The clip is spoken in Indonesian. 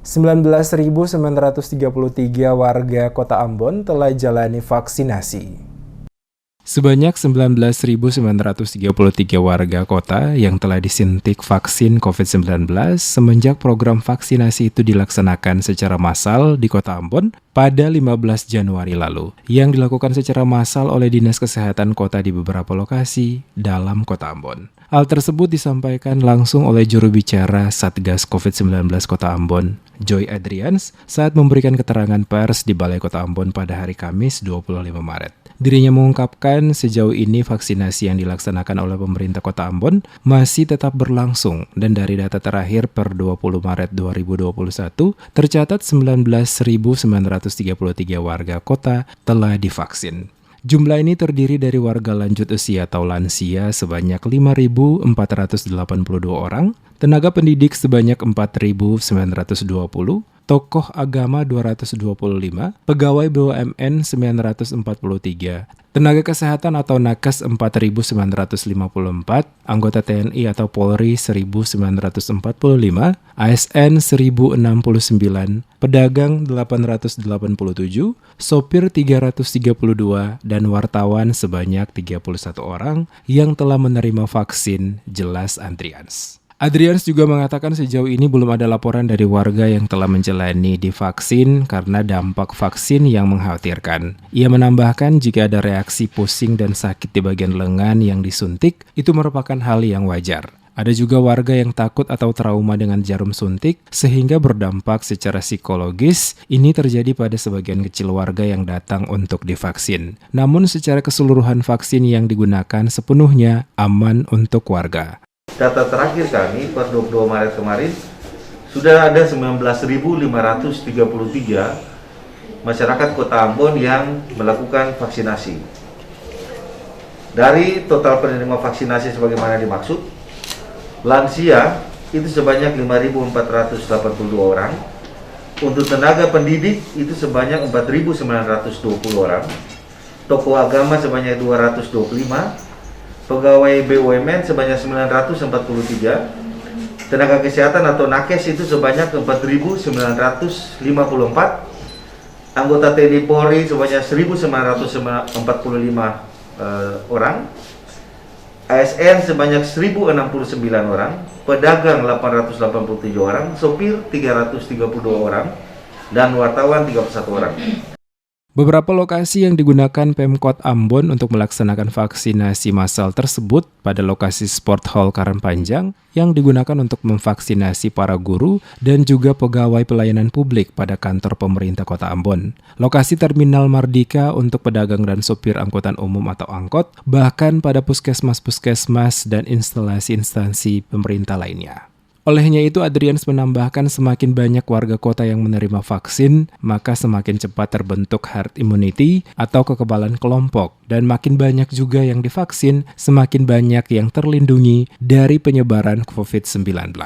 19.933 warga Kota Ambon telah jalani vaksinasi. Sebanyak 19.933 warga kota yang telah disuntik vaksin COVID-19 semenjak program vaksinasi itu dilaksanakan secara massal di Kota Ambon pada 15 Januari lalu, yang dilakukan secara massal oleh Dinas Kesehatan Kota di beberapa lokasi dalam Kota Ambon. Hal tersebut disampaikan langsung oleh juru bicara Satgas COVID-19 Kota Ambon, Joy Adrians, saat memberikan keterangan pers di Balai Kota Ambon pada hari Kamis 25 Maret. Dirinya mengungkapkan sejauh ini vaksinasi yang dilaksanakan oleh pemerintah Kota Ambon masih tetap berlangsung dan dari data terakhir per 20 Maret 2021 tercatat 19.933 warga kota telah divaksin. Jumlah ini terdiri dari warga lanjut usia atau lansia sebanyak 5.482 orang, tenaga pendidik sebanyak 4.920, tokoh agama 225, pegawai BUMN 943, tenaga kesehatan atau nakes 4.954, anggota TNI atau Polri 1.945, ASN 1.069, pedagang 887, sopir 332, dan wartawan sebanyak 31 orang yang telah menerima vaksin, jelas Adrians. Adrians juga mengatakan sejauh ini belum ada laporan dari warga yang telah menjalani divaksin karena dampak vaksin yang mengkhawatirkan. Ia menambahkan jika ada reaksi pusing dan sakit di bagian lengan yang disuntik, itu merupakan hal yang wajar. Ada juga warga yang takut atau trauma dengan jarum suntik sehingga berdampak secara psikologis. Ini terjadi pada sebagian kecil warga yang datang untuk divaksin. Namun secara keseluruhan vaksin yang digunakan sepenuhnya aman untuk warga. Data terakhir kami per 22 Maret kemarin sudah ada 19.533 masyarakat Kota Ambon yang melakukan vaksinasi. Dari total penerima vaksinasi sebagaimana dimaksud, lansia itu sebanyak 5.482 orang, untuk tenaga pendidik itu sebanyak 4.920 orang, tokoh agama sebanyak 225, pegawai BUMN sebanyak 943, tenaga kesehatan atau nakes itu sebanyak 4.954, anggota TNI Polri sebanyak 1.945 orang, ASN sebanyak 1.069 orang, pedagang 887 orang, sopir 332 orang, dan wartawan 31 orang. Beberapa lokasi yang digunakan Pemkot Ambon untuk melaksanakan vaksinasi massal tersebut pada lokasi Sport Hall Karangpanjang yang digunakan untuk memvaksinasi para guru dan juga pegawai pelayanan publik pada kantor pemerintah Kota Ambon. Lokasi Terminal Mardika untuk pedagang dan sopir angkutan umum atau angkot, bahkan pada puskesmas-puskesmas dan instalasi instansi pemerintah lainnya. Olehnya itu, Adrians menambahkan semakin banyak warga kota yang menerima vaksin, maka semakin cepat terbentuk herd immunity atau kekebalan kelompok. Dan makin banyak juga yang divaksin, semakin banyak yang terlindungi dari penyebaran COVID-19.